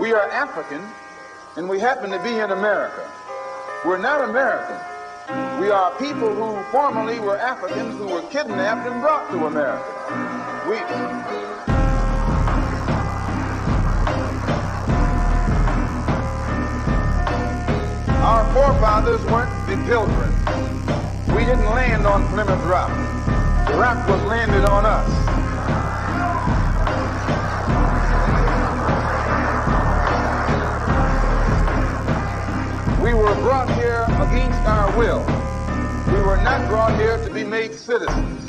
We are African, and we happen to be in America. We're not American. We are people who formerly were Africans who were kidnapped and brought to America. Our forefathers weren't the pilgrims. We didn't land on Plymouth Rock. The rock was landed on us. We were brought here against our will. We were not brought here to be made citizens.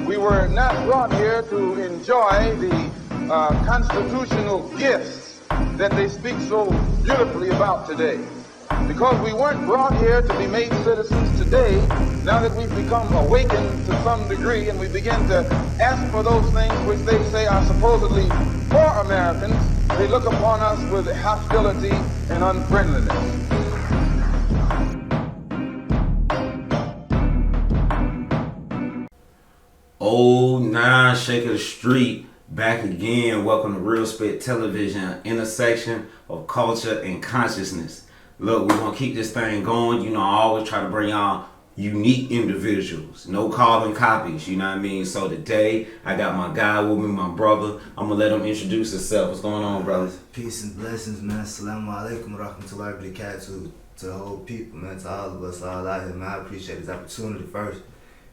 We were not brought here to enjoy the constitutional gifts that they speak so beautifully about today. Because we weren't brought here to be made citizens today, now that we've become awakened to some degree and we begin to ask for those things which they say are supposedly for Americans, they look upon us with hostility and unfriendliness. Oh, nah, Sheikh of the Street, back again. Welcome to Real Spit Television, intersection of culture and consciousness. Look, we're going to keep this thing going. You know, I always try to bring y'all unique individuals. No carbon copies, you know what I mean? So today, I got my guy with me, my brother. I'm going to let him introduce himself. What's going on, brothers? Peace and blessings, man. Assalamu alaikum wa rahmatullahi wa barakatuh to the whole people, man. To all of us all out here, man. I appreciate this opportunity first.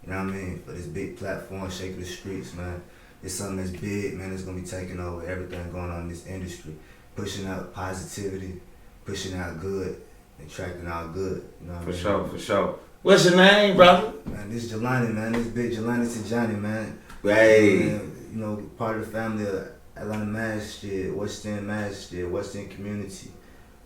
You know what I mean? For this big platform, Sheikh of the Streets, man. It's something that's big, man. It's going to be taking over everything going on in this industry. Pushing out positivity, pushing out good, and attracting out good. You know what I mean? Sure, for sure. What's your name, brother? Man, this is Jelani, man. This big Jelani Tijani, man. Hey. Man, you know, part of the family of Atlanta Masjid, West End Masjid, West End Community,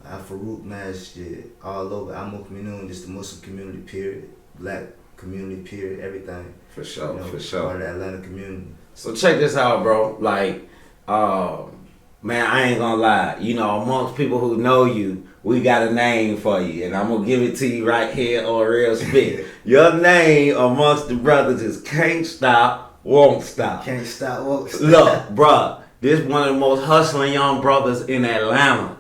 Al-Farouk Masjid, all over. Al Community, just the Muslim community, period. Black community, period, everything. For sure, you know, for sure. Part of the Atlanta community. So check this out, bro. Like, man, I ain't gonna lie. You know, amongst people who know you, we got a name for you, and I'm gonna give it to you right here on Real Spit. Your name amongst the brothers is Can't Stop, Won't Stop. Can't Stop, Won't Stop. Look, bruh, this one of the most hustling young brothers in Atlanta.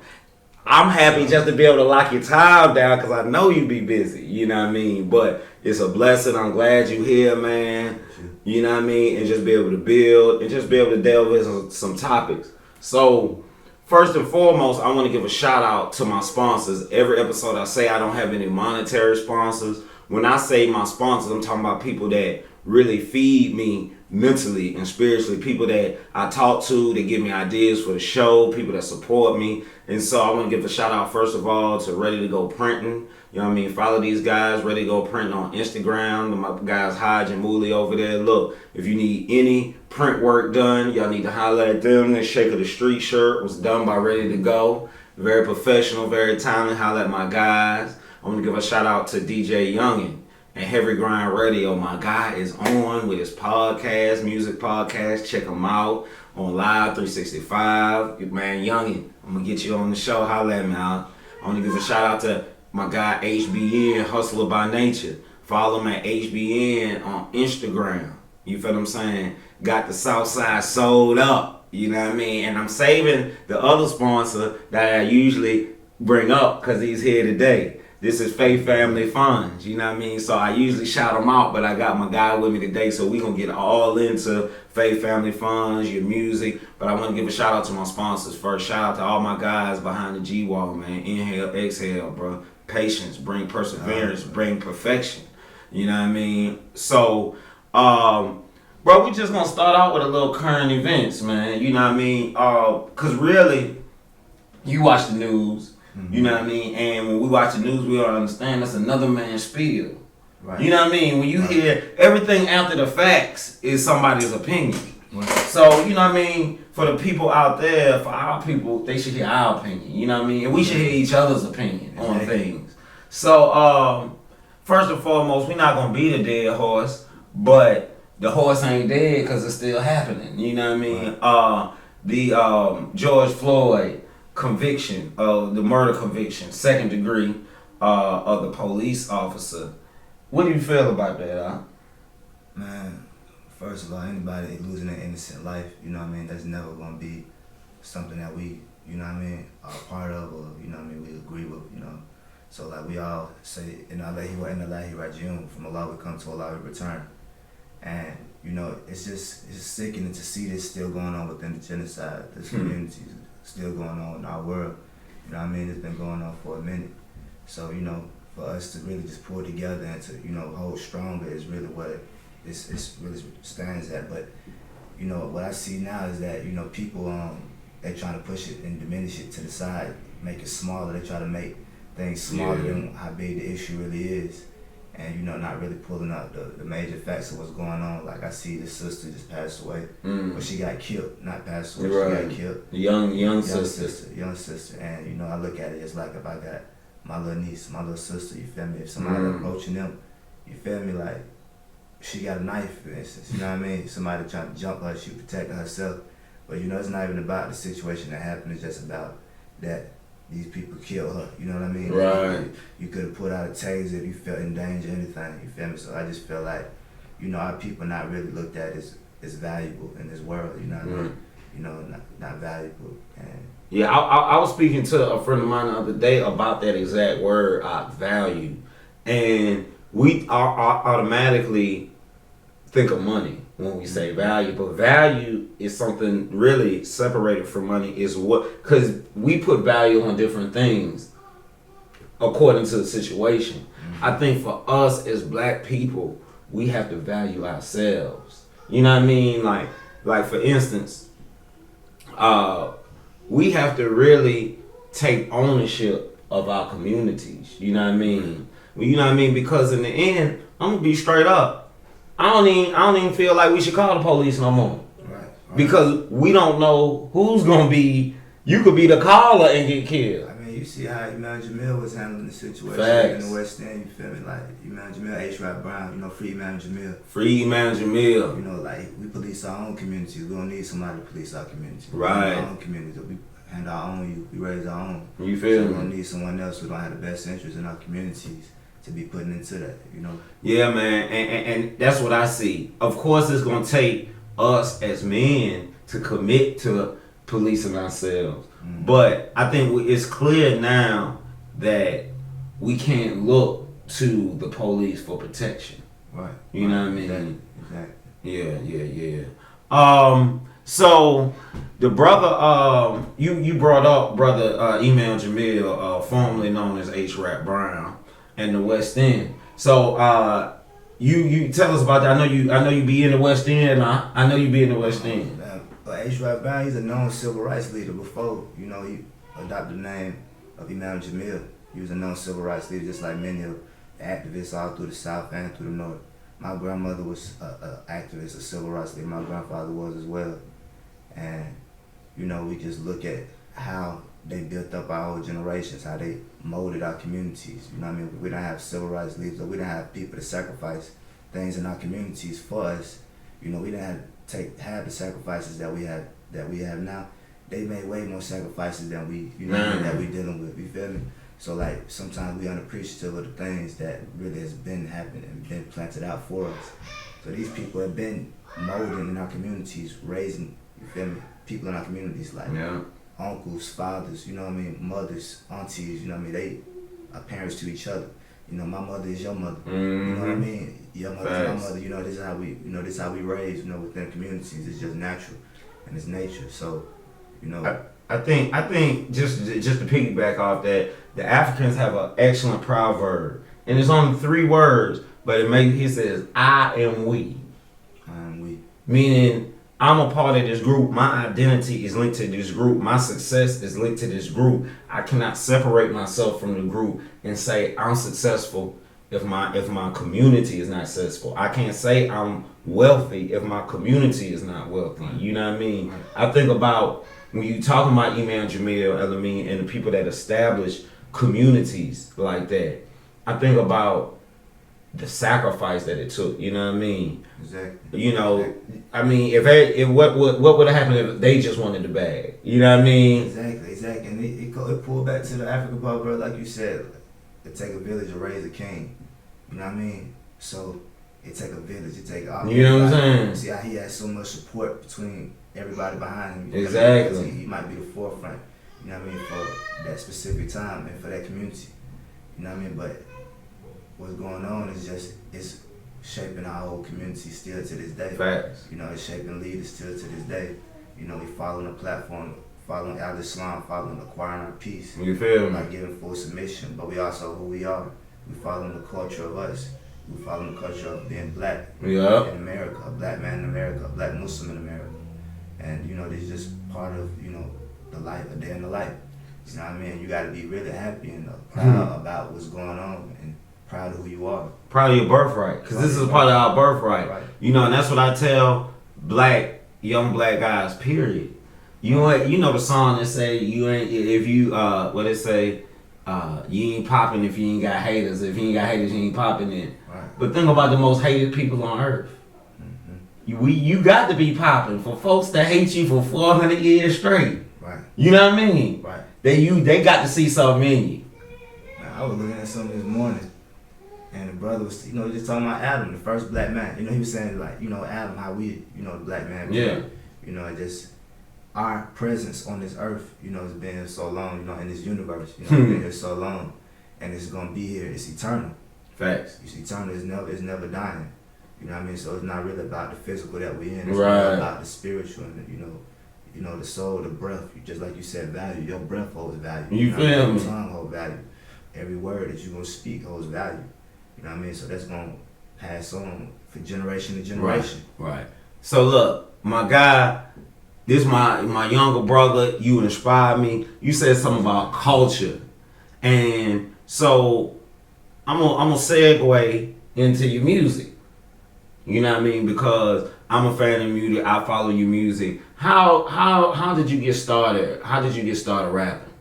I'm happy just to be able to lock your time down because I know you be busy, you know what I mean? But it's a blessing. I'm glad you here, man. You know what I mean? And just be able to build and just be able to delve into some topics. So, first and foremost, I want to give a shout out to my sponsors. Every episode I say I don't have any monetary sponsors. When I say my sponsors, I'm talking about people that really feed me mentally and spiritually, people that I talk to, that give me ideas for the show, people that support me. And so I want to give a shout out first of all to Ready to Go Printing. You know what I mean? Follow these guys, Ready to Go Printing on Instagram. My guys Hodge and Mooley over there. Look, if you need any print work done, y'all need to holler at them. The Sheikh of the Street shirt was done by Ready to Go. Very professional, very talented. Holler at my guys. I want to give a shout out to DJ Youngin and Heavy Grind Radio. My guy is on with his podcast, music podcast. Check him out on Live 365. Man, Youngin, I'm going to get you on the show. Holla at me out. I want to give a shout out to my guy HBN, Hustler by Nature. Follow him at HBN on Instagram. You feel what I'm saying? Got the South Side sold up. You know what I mean? And I'm saving the other sponsor that I usually bring up because he's here today. This is Faith Family Funds, you know what I mean? So I usually shout them out, but I got my guy with me today, so we going to get all into Faith Family Funds, your music. But I want to give a shout out to my sponsors first. Shout out to all my guys behind the G-Wall, man. Inhale, exhale, bro. Patience, bring perseverance, bring perfection. You know what I mean? So, bro, we just going to start out with a little current events, man. You know what I mean? Because really, you watch the news. You know what I mean? And when we watch the news, we all understand that's another man's spiel. Right. You know what I mean? When you hear everything after the facts is somebody's opinion. Right. So, you know what I mean? For the people out there, for our people, they should hear our opinion. You know what I mean? And we should hear each other's opinion on things. So, first and foremost, we're not going to beat a dead horse, but the horse ain't dead because it's still happening. You know what I mean? Right. The George Floyd conviction of the murder conviction, second degree, of the police officer. What do you feel about that, huh? Man, first of all, anybody losing an innocent life, you know what I mean, that's never gonna be something that we, you know what I mean, are a part of, or you know what I mean, we agree with, you know. So like we all say, in Allah He Rajiun, from Allah we come, to Allah we return. And you know, it's sickening to see this still going on within the genocide. This community is still going on in our world. You know what I mean? It's been going on for a minute. So, you know, for us to really just pull together and to, you know, hold stronger is really what it's really stands at. But, you know, what I see now is that, you know, people, they're trying to push it and diminish it to the side, make it smaller. They try to make things smaller than how big the issue really is. And, you know, not really pulling up the major facts of what's going on. Like, I see this sister just passed away. But she got killed, not passed away, she got killed. Young sister. Young sister. And, you know, I look at it just like if I got my little niece, my little sister, you feel me? If somebody approaching them, you feel me? Like, she got a knife, for instance, you know what I mean? Somebody trying to jump her, she protecting herself. But, you know, it's not even about the situation that happened. It's just about that these people killed her, you know what I mean? Right. You could have put out a taser if you felt in danger, anything, you feel me? So I just feel like, you know, our people not really looked at as valuable in this world, you know what I mean? You know, not valuable. And yeah, I was speaking to a friend of mine the other day about that exact word, value. And we automatically think of money when we say value, but value is something really separated from money. Is what, because we put value on different things according to the situation. I think for us as black people, we have to value ourselves. You know what I mean? Like for instance, we have to really take ownership of our communities. You know what I mean? You know what I mean? Because in the end, I'm gonna be straight up. I don't even feel like we should call the police no more. Right. Because we don't know who's gonna be. You could be the caller and get killed. I mean, you see how Imam Jamil was handling the situation Facts. in the West End. You feel me? Like Imam Jamil, H. Rap Brown. You know, free Imam Jamil. Free Imam Jamil. You know, like we police our own communities. We don't need somebody to police our community. Right. We have our own communities. We handle our own youth. We raise our own. You feel so me? We don't need someone else who don't have the best interest in our communities to be putting into that, you know? Yeah, man, and that's what I see. Of course, it's gonna take us as men to commit to policing ourselves, but I think it's clear now that we can't look to the police for protection. Right. You know what I mean? Exactly. Yeah. So the brother, you brought up brother Imam Jamil, formerly known as H. Rap Brown, and the West End. So you tell us about that. I know you be in the West End. I know you be in the West End. But H. Rap Brown, he's a known civil rights leader before, you know, he adopted the name of Imam Jamil. He was a known civil rights leader, just like many of the activists all through the South and through the North. My grandmother was an activist, a civil rights leader. My grandfather was as well. And, you know, we just look at how they built up our whole generations, how they molded our communities. You know what I mean? We don't have civil rights leaders, or we don't have people to sacrifice things in our communities for us. You know, we didn't have the sacrifices that we have now. They made way more sacrifices than we, you know, that we dealing with. You feel me? So like sometimes we unappreciative of the things that really has been happening and been planted out for us. So these people have been molding in our communities, raising, you feel me, people in our communities, like uncles, fathers, you know what I mean, mothers, aunties, you know what I mean, they are parents to each other. You know, my mother is your mother. You know what I mean? Your mother is my mother. You know, this is how we raise, you know, within communities. It's just natural and it's nature. So, you know, I think just to piggyback off that, the Africans have an excellent proverb, and it's only 3 words, but it says I am we. Meaning I'm a part of this group. My identity is linked to this group. My success is linked to this group. I cannot separate myself from the group and say I'm successful if my community is not successful. I can't say I'm wealthy if my community is not wealthy. You know what I mean? I think about when you talking about Imam Jamil Elamine and the people that establish communities like that, I think about the sacrifice that it took. You know what I mean? Exactly. You know, I mean, if what would have happened if they just wanted the bag? You know what I mean? Exactly. And it pulled back to the African proverb, like you said. It take a village to raise a king. You know what I mean? So it take a village. It take all. You know what I'm saying? See how he has so much support between everybody behind him. Exactly. He might be the forefront, you know what I mean, for that specific time and for that community. You know what I mean? But what's going on is just, it's shaping our whole community still to this day. Facts. You know, it's shaping leaders still to this day. You know, we following the platform, following Al-Islam, following acquiring our peace. You feel me? Like giving full submission, but we also who we are. We following the culture of us. We following the culture of being black in America, a black man in America, a black Muslim in America. And, you know, this is just part of, you know, the life, a day in the life. You know what I mean? You got to be really happy and proud about what's going on and proud of who you are. Proud of your birthright, because this is a part of our birthright. Right. You know, and that's what I tell young black guys, period. You know the song that say, you ain't, if you, what it say, you ain't popping if you ain't got haters. If you ain't got haters, you ain't popping in. Right. But think about the most hated people on earth. You got to be popping for folks that hate you for 400 years straight. Right. You know what I mean? Right. They got to see something in you. I was looking at something this morning, and the brother was, you know, just talking about Adam, the first black man. You know, he was saying, like, you know, Adam, how we, you know, the black man. Yeah. You know, just our presence on this earth, you know, has been so long, you know, in this universe. You know, it's been here so long, and it's gonna be here. It's eternal. Facts. It's eternal. It's never dying. You know what I mean? So it's not really about the physical that we're in. It's right. really about the spiritual and, you know, the soul, the breath. Just like you said, value. Your breath holds value. You feel me? Your tongue holds value. Every word that you're going to speak holds value. You know what I mean? So that's going to pass on for generation to generation. Right. So look, my guy, this my younger brother, you inspired me. You said something about culture. And so I'm gonna segue into your music. You know what I mean? Because I'm a fan of music. I follow your music. How did you get started? How did you get started rapping?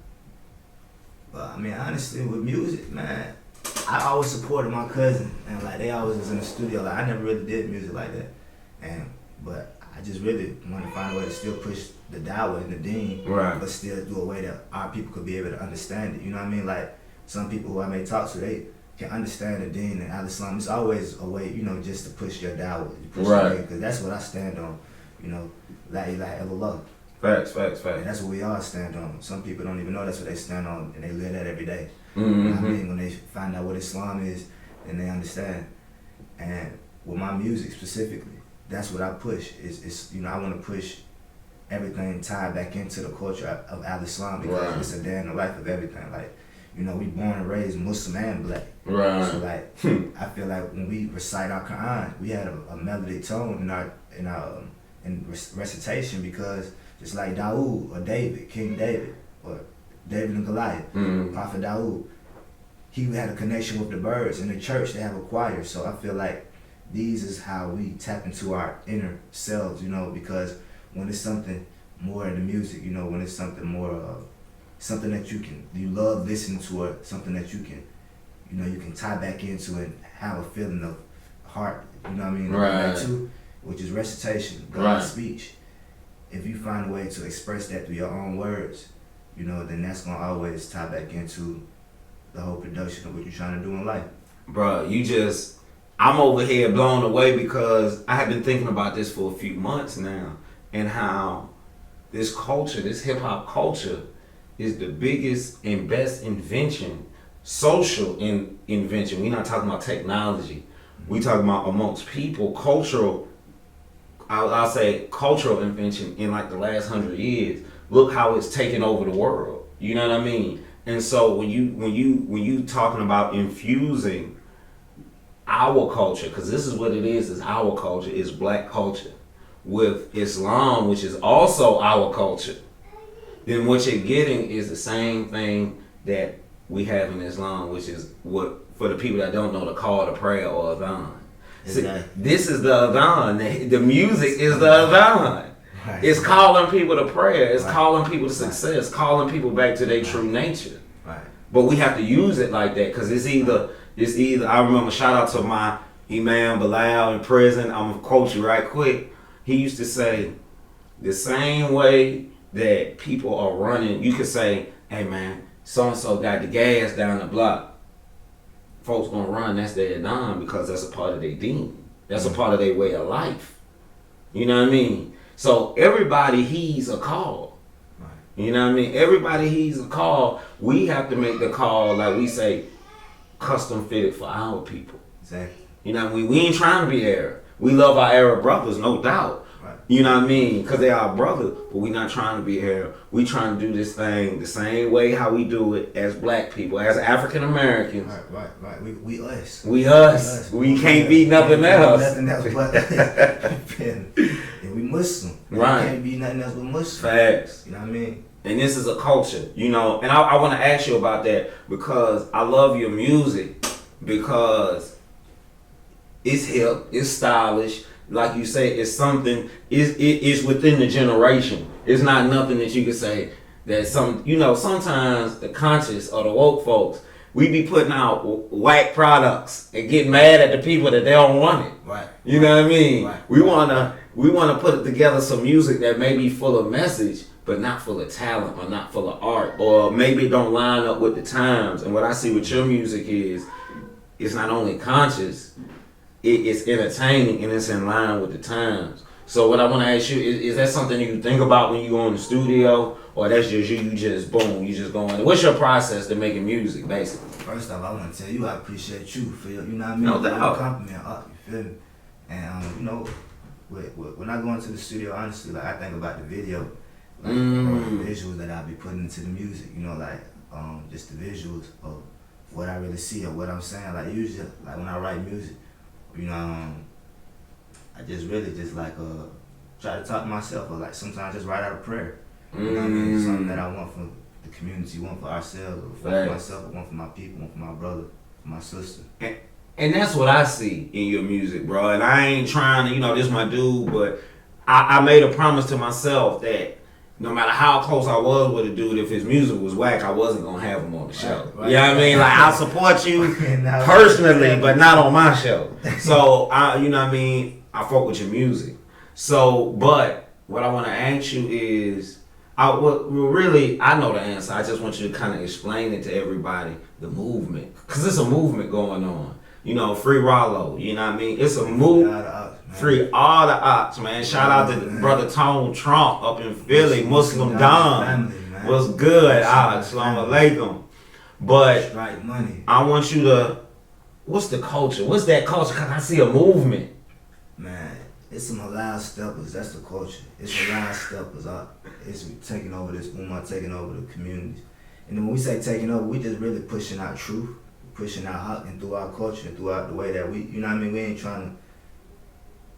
Well, I mean, honestly, with music, man, I always supported my cousin, and like they always was in the studio. Like I never really did music like that, but I just really wanted to find a way to still push the dawah and the deen, right, but still do a way that our people could be able to understand it. You know what I mean? Like some people who I may talk to, they can understand the deen and Al-Islam. It's always a way, you know, just to push your dawah, right? Because that's what I stand on. You know, La ilaha illallah. Facts. And that's what we all stand on. Some people don't even know that's what they stand on, and they live that every day. Mm-hmm. You know what I mean? When they find out what Islam is, then they understand. And with my music specifically, that's what I push. It's you know, I want to push everything tied back into the culture of Al-Islam because right. It's a day in the life of everything. Like, you know, we born and raised Muslim and black. Right. So like, I feel like when we recite our Quran, we had a melodic tone in recitation because just like Dawood or David, King David, or David and Goliath, Prophet Dawood, he had a connection with the birds. In the church, they have a choir. So I feel like these is how we tap into our inner selves, you know, because when it's something more in the music, you know, when it's something more, something that you love listening to, or something that you can tie back into and have a feeling of heart, you know what I mean? Right. Too, which is recitation, God's right. speech. If you find a way to express that through your own words, you know, then that's gonna always tie back into the whole production of what you're trying to do in life. Bro, I'm over here blown away because I have been thinking about this for a few months now, and how this culture, this hip hop culture, is the biggest and best invention, social invention. We're not talking about technology. We talking about amongst people, cultural. I'll say cultural invention in like the last 100 years. Look how it's taken over the world. You know what I mean? And so when you talking about infusing our culture, because this is what it is our culture, is black culture, with Islam, which is also our culture, then what you're getting is the same thing that we have in Islam, which is what, for the people that don't know, the call to prayer or adhan. Exactly. See, this is the adhan. The music is the adhan. Right. It's calling people to prayer. It's right. calling people to success. Calling people back to their true nature. Right. But we have to use it like that because it's either. I remember, shout out to my Imam Bilal in prison. I'm gonna quote you right quick. He used to say, the same way that people are running, you could say, hey man, so and so got the gas down the block. Folks gonna run, that's their adhan because that's a part of their deen. That's a part of their way of life. You know what I mean? So everybody heeds a call. Right. You know what I mean? Everybody heeds a call. We have to make the call, like we say, custom fitted for our people. Exactly. You know what I mean? We ain't trying to be Arab. We love our Arab brothers, no doubt. Right. You know what I mean? Because they are our brothers, but we not trying to be Arab. We trying to do this thing the same way how we do it as black people, as African Americans. Right. We us. We us. We can't be nothing else. Nothing else but and we Muslim. Right. We can't be nothing else but Muslim. Facts. You know what I mean? And this is a culture, you know. And I want to ask you about that because I love your music because it's hip, it's stylish. Like you say, it's something. It's within the generation. It's not nothing that you can say that some. You know, sometimes the conscious or the woke folks, we be putting out whack products and getting mad at the people that they don't want it. Right. You know what I mean? Right. We wanna put together some music that may be full of message, but not full of talent or not full of art, or maybe it don't line up with the times. And what I see with your music is, it's not only conscious, it's entertaining and it's in line with the times. So what I want to ask you is that something you think about when you go in the studio, or that's just you just boom, you just go in? What's your process to making music, basically? First off, I want to tell you I appreciate you for your, you know what I mean? No doubt. Compliment up, you feel me? And you know, when I go into the studio, honestly, like I think about the video, like the visuals that I be putting into the music. You know, like just the visuals of what I really see or what I'm saying. Like usually, like when I write music, you know, I just really just like try to talk to myself, or like sometimes just write out a prayer. You know what I mean? Something that I want for the community, one for ourselves, or one for myself, or one for my people, one for my brother, for my sister. And that's what I see in your music, bro. And I ain't trying to, you know, this my dude, but I made a promise to myself that no matter how close I was with a dude, if his music was whack, I wasn't going to have him on the show. Right. You know what I mean? Like, I support you personally, but not on my show. So, you know what I mean? I fuck with your music. So, but what I want to ask you is, I know the answer. I just want you to kind of explain it to everybody, the movement. Because it's a movement going on. You know, free Rollo, you know what I mean? It's a move. Free all the ops, man. Shout out to brother Tone Trump up in Philly, Muslim Don. What's good, Ox? Salam alaikum. But I want you to, what's the culture? What's that culture? Because I see a movement. Man, it's some Halal Steppas. That's the culture. It's Halal Steppas. It's taking over this ummah, taking over the communities. And then when we say taking over, we just really pushing out truth, pushing out haq, and through our culture, and throughout the way that we, you know what I mean? We ain't trying to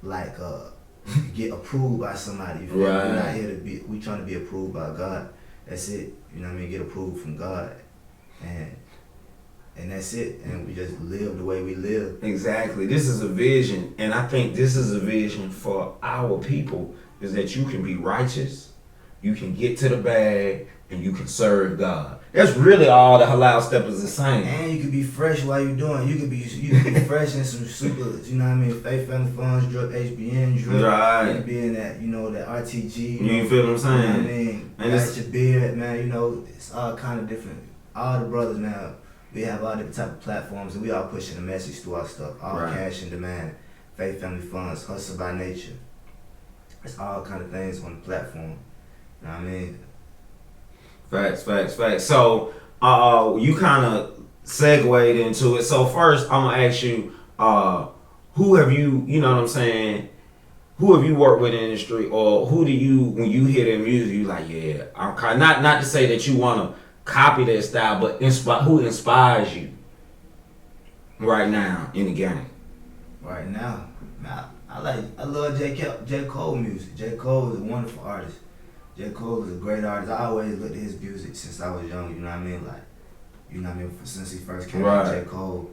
like get approved by somebody. You feel me? We're not here to be. We trying to be approved by God. That's it. You know what I mean? Get approved from God, and that's it. And we just live the way we live. Exactly. This is a vision, and I think this is a vision for our people. Is that you can be righteous, you can get to the bag, and you can serve God. That's really all the Halal Steppas is saying. And you can be fresh while you're doing. You can be fresh in some super, you know what I mean, Faith Family Funds, drug, HBN, drug. Right. You can be in that, you know, that RTG. You feel what I'm saying? You know what I mean? And that's your beard, man. You know, it's all kind of different. All the brothers now, we have all different type of platforms, and we all pushing the message through our stuff. All cash and demand, Faith Family Funds, Hustle by Nature. It's all kind of things on the platform. You know what I mean? Facts. So, you kind of segued into it. So first, I'm gonna ask you, who have you, you know what I'm saying? Who have you worked with in the industry, or who do you, when you hear their music, you like, yeah, I'm kind not to say that you want to copy their style, but who inspires you right now in the game? Right now, man, I love J. Cole music. J. Cole is a wonderful artist. J. Cole is a great artist. I always looked at his music since I was young, you know what I mean? Like, you know what I mean? Since he first came out, J. Cole.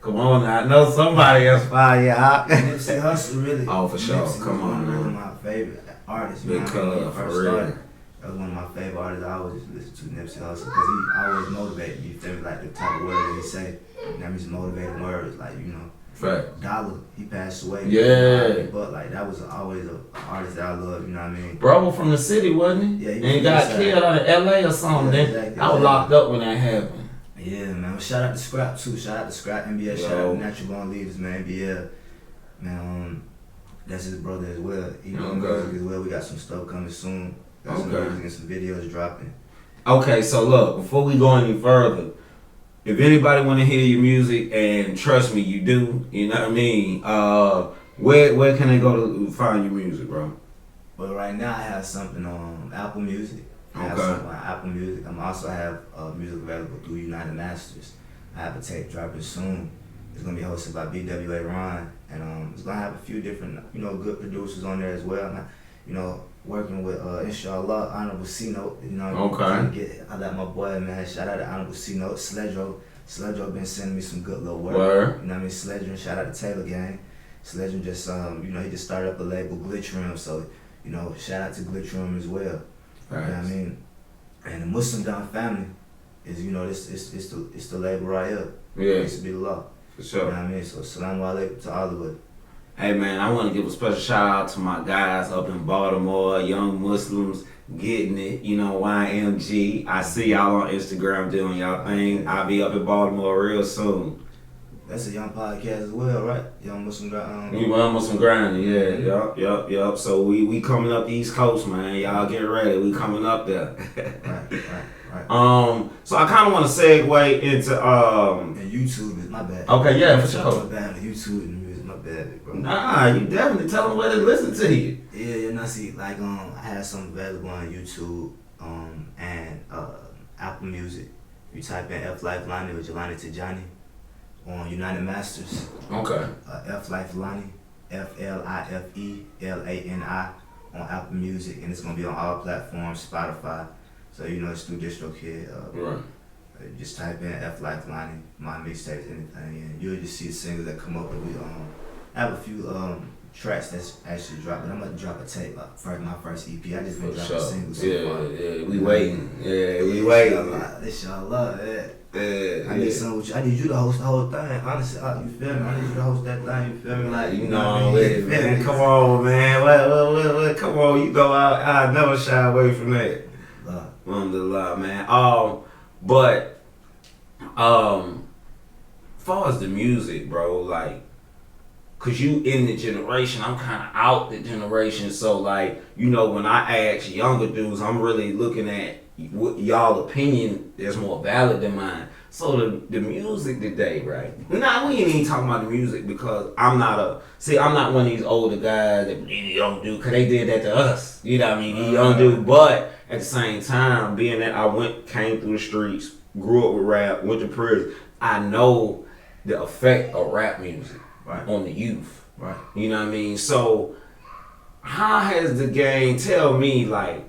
Come on, I know somebody inspired you. Nipsey Hussle, really. Oh, for sure. Nipsey Come on, man. One of my favorite artists. You Big know what I mean? When color, he first for real. started, that was one of my favorite artists. I always just listen to Nipsey Hussle because he always motivated me. You feel me? Like the type of words that he say. That means motivating words, like, you know. Fact. Dollar, he passed away. Yeah. But like that was always an artist that I love, you know what I mean? Bro from the city, wasn't he? Yeah, and he got killed out in LA or something. Yeah, exactly. I was locked up when that happened. Yeah, Yeah, man. Shout out to Scrap too. Shout out to Scrap NBA. Shout out to Natural Born Leaders, man. NBA, man. That's his brother as well. He doing music as well. We got some stuff coming soon. Got some music and some videos dropping. Okay, so look, before we go any further, if anybody want to hear your music, and trust me, you do, you know what I mean, where can they go to find your music, bro? Well, right now I have something on Apple Music. I have something on Apple Music. I also have music available through United Masters. I have a tape dropping soon. It's going to be hosted by BWA Ron, and it's going to have a few different, good producers on there as well. And working with, inshallah, Honorable C-Note, I let my boy, man, shout out to Honorable C-Note, Sledro been sending me some good little work. You know what I mean? Sledro, shout out to Taylor Gang. Sledro just, he just started up a label, Glitch Room, so, shout out to Glitch Room as well. Right. You know what I mean? And the Muslim Down family is, it's the label right here. Yeah. It used to be the law. For sure. You know what I mean? So, Assalamu alaikum to all of us. Hey man, I want to give a special shout out to my guys up in Baltimore, young Muslims getting it, YMG. I see y'all on Instagram doing y'all thing. I'll be up in Baltimore real soon. That's a young podcast as well, right? Young Muslim Grind. Young Muslim Grind, yeah, yup. So we coming up the East Coast, man. Y'all get ready. We coming up there. Right. So I kind of want to segue into And YouTube is my bad. Okay, yeah, for sure. My bad. YouTube and music, my bad, bro. Nah, you definitely tell them where to listen to you. Yeah, see, like I have some available on YouTube, and Apple Music. You type in F Life Lani or Jelani to Johnny on United Masters. Okay. F Life Lani, FLIFELANI on Apple Music, and it's gonna be on all platforms, Spotify. So it's through DistroKid. Right. Just type in F Life Lani, my mixtapes, anything, and you'll just see singles that come up. And we have a few tracks that's actually dropping. I'm gonna drop a tape my first EP. I just been dropping singles so far. Yeah, we waiting. Yeah, we waiting. Inshallah, yeah. I need some with you. I need you to host the whole thing. Honestly, you feel me? I need you to host that thing. You feel me? Like man. Come on, man. What? Come on, you go out. I never shy away from that. Alhamdulillah, man. But far as the music, bro, like, cause you in the generation, I'm kind of out the generation. So like, when I ask younger dudes, I'm really looking at what y'all opinion is more valid than mine. So the music today, right? Nah, we ain't even talking about the music because I'm not one of these older guys that you don't do, cause they did that to us. You know what I mean? You don't do, but at the same time, being that I came through the streets, grew up with rap, went to prison, I know the effect of rap music on the youth. Right. You know what I mean? So how has the game, tell me, like,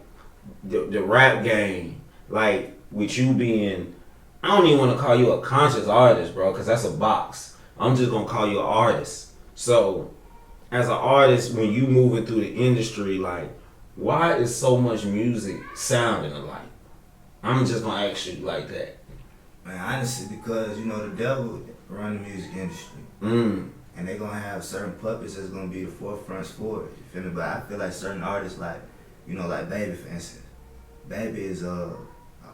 the rap game, like, with you being, I don't even want to call you a conscious artist, bro, because that's a box. I'm just going to call you an artist. So as an artist, when you moving through the industry, like, why is so much music sounding alike? I'm just going to ask you like that. Man, honestly, because, the devil run the music industry. And they're going to have certain puppets that's going to be the forefronts for it. You feel me? But I feel like certain artists, like, like Baby, for instance. Baby is an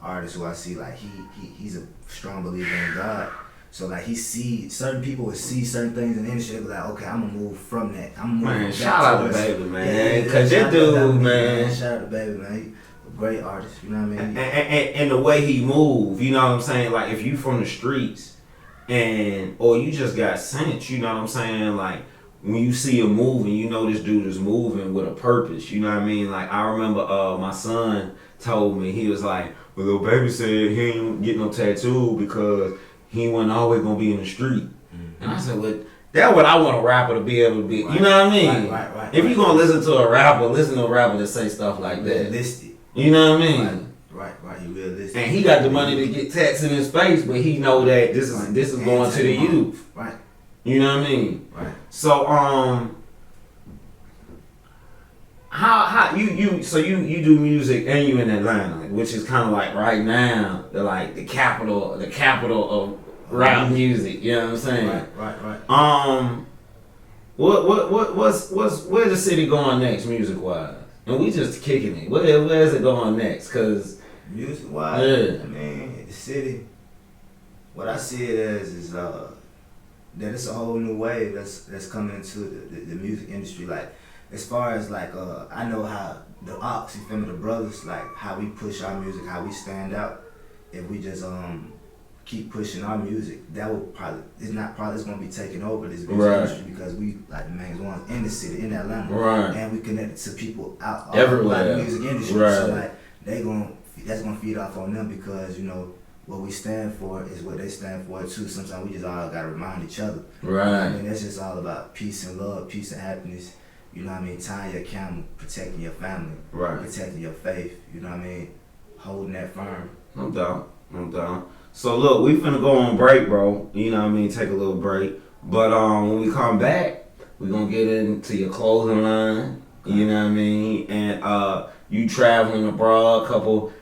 artist who I see, like, he's a strong believer in God. So, like, certain people would see certain things in the industry, be like, okay, I'm going to move from that. I'm going to move shout out to Baby, man. Because this dude, man. Shout out to Baby, man. He's a great artist, you know what I mean? And the way he move, you know what I'm saying? Like, if you from the streets, or you just got sent, you know what I'm saying? Like, when you see him moving, this dude is moving with a purpose, you know what I mean? Like, I remember my son told me, he was like, well, little Baby said he ain't get no tattoo because he wasn't always gonna be in the street. And I said, well, that's what I want a rapper to be able to be, you know what I mean? Right. If you gonna listen to a rapper that say stuff like that. Realistic. You know what I mean? Right, he realistic. And he got the money to get tats in his face, but he know that this is going to the youth. Right. You know what I mean? Right. So how you do music and you in Atlanta, which is kind of like right now the capital of rap music. You know what I'm saying? Right. Where's the city going next music wise? And we just kicking it. Where is it going next? Cause music wise, yeah. I mean, the city, What I see it as is that it's a whole new wave that's coming into the music industry. Like, as far as like I know how the ops, you feel me, the brothers, like how we push our music, how we stand out. If we just keep pushing our music, that will it's gonna be taking over this music industry, because we like the main ones in the city, in Atlanta, and we connected to people out everywhere in the music industry. So like that's gonna feed off on them, because you know what we stand for is what they stand for too. Sometimes we just all gotta remind each other. I mean, that's just all about peace and love, peace and happiness. You know what I mean? Tying your camel, protecting your family, protecting your faith. You know what I mean? Holding that firm. No doubt. So look, we finna go on break, bro. You know what I mean? Take a little break. But when we come back, we gonna get into your clothing line. You know what I mean? And you traveling abroad, couple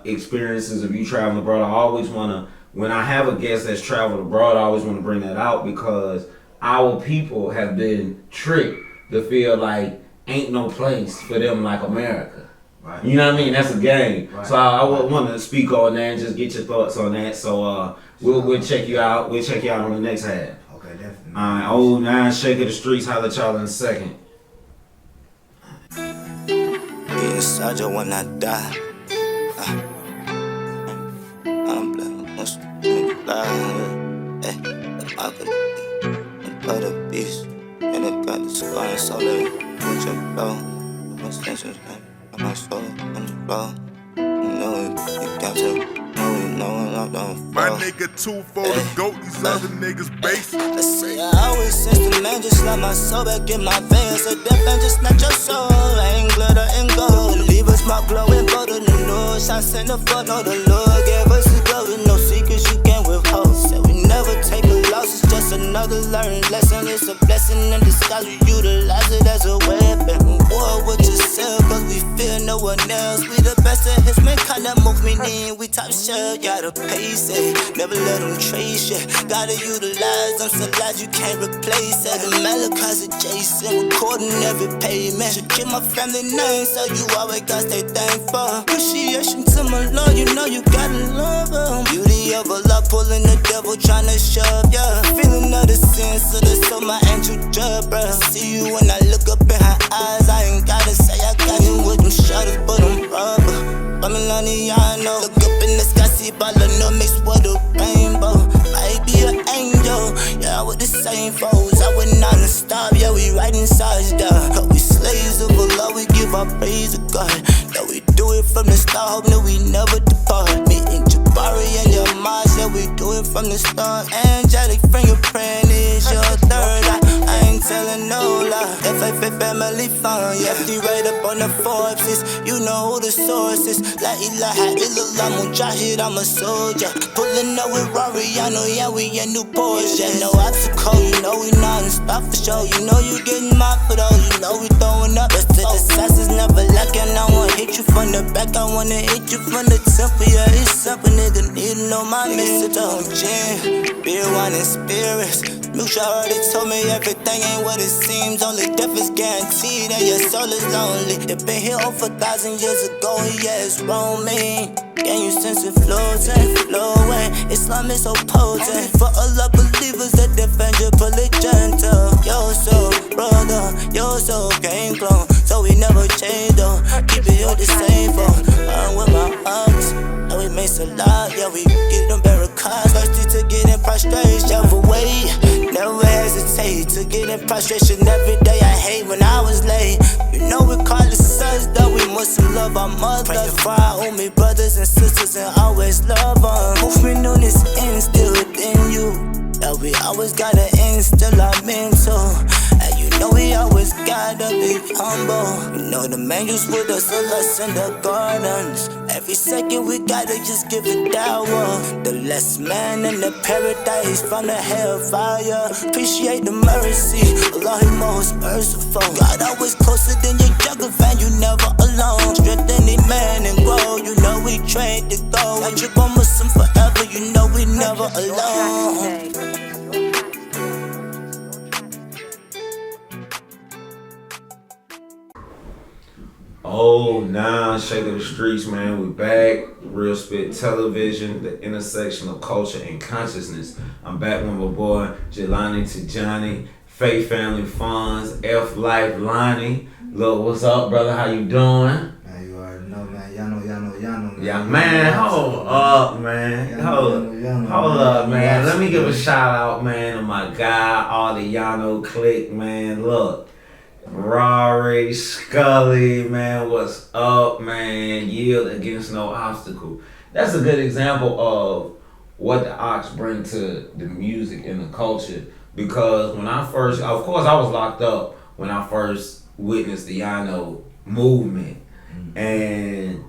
experiences of you traveling abroad. I always wanna, when I have a guest that's traveled abroad, I always wanna bring that out, because our people have been tricked to feel like ain't no place for them like America. You know what I mean? That's a game. So I would want to speak on that and just get your thoughts on that. So we'll check you out. We'll check you out on the next half. Okay, definitely. Alright, old 9 Sheikh of the streets. Holla at y'all in a second. Be inside you when I die. I'm black, most fly. I could put a beast, and it got the scar, so let me put your blow. My senses, my soul on the floor. You know it got to know it, knowing I'm done. My nigga 2 for the goat, these other niggas base. I say I always sense the man, just let my soul back in my veins. A death and just not your soul, I ain't glitter and gold. Leave us my glowing, go to the nose. I send the fuck, no, the Lord gave us his love with no secrets you can't withhold. Said we never take a loss, it's just another learning lesson. It's a blessing in disguise, we utilize it as a weapon. War with yourself, cause we feel no one else. We the best of his man, kinda move me in. We top shelf, gotta pace it. Never let them trace it. Gotta utilize them, so glad you can't replace it. The Malachi's adjacent, recording every payment. Should keep my family name, so you always gotta stay thankful. Appreciation to my Lord, you know you gotta love him. Beauty of a love, pulling the devil, tryna shove, yeah. Feeling of the sense of the soul, my angel judge, bruh. See you when I look up in her eyes, I ain't gotta say I got you with them shutters, but I'm rubber. I'm Lani, I know. Look up in the sky, see ball of no mixed with a rainbow. I be an angel, yeah, with the same foes. I would not stop, yeah, we right inside down. Cause we slaves of Allah, we give our praise to God. That we do it from the start, hope that we never depart. Me and Jabari and your mind, yeah, we do it from the start. Angelic fingerprint is your third eye. I ain't telling no lie. FFA family fun, yeah, FD right up on the Forbes. You know who the source is. La ilaha illallah, mujahid, I'm a soldier. Pulling up with Rariano, yeah, we in new Porsche. No obstacle, you know we not in stop for show. You know you getting my for those, you know we throwing up. Rest of the sass is never lacking. I wanna hit you from the back, I wanna hit you from the temple. Yeah, it's something nigga need to know my name. Sit on gin, beer, wine, and spirits. Mutual already told me everything ain't what it seems. Only death is guaranteed and your soul is lonely. It been here over 1,000 years ago, yeah, it's roaming. Can you sense it floating, flowing? Islam is so potent. For all the believers that defend your gentle. Yo, so brother, yo, so game clone. So we never change though. Keep it here the same for. I'm with my ups. And we make a lot, yeah, we get them barricades. Thirsty to get in prostration, for wait. Never hesitate to get in prostration. Every day I hate when I was late. You know we call it sons, though we must love our mothers. Pray for our only brothers and sisters and always love them. Movement on this instilled within you. That we always gotta instill our mental. And you know we always gotta be humble. You know the manuals with us, us in the gardens. Every second we gotta just give it dower. The less man in the paradise from the hellfire. Appreciate the mercy, Allah is most merciful. God always closer than your jungle fan, you never alone. Strengthen the man and grow, you know we trained to go. I trip on Muslim forever, you know we never alone. Oh, now Sheikh of the Streets, man. We back. Real Spit Television, the intersection of culture and consciousness. I'm back with my boy, Lani to Johnny, Faith Family Funds, F Life Lani. Look, what's up, brother? How you doing? Man, you already know, man. Y'all know, man. Yeah, man. Hold up, man. Hold up, man. Let me give a shout out, man, to my guy, all the Yano clique, man. Look. Rory, Scully, man, what's up, man? Yield against no obstacle. That's a good example of what the Ox bring to the music and the culture. Because when I first, of course, I was locked up when I first witnessed the Yano movement. And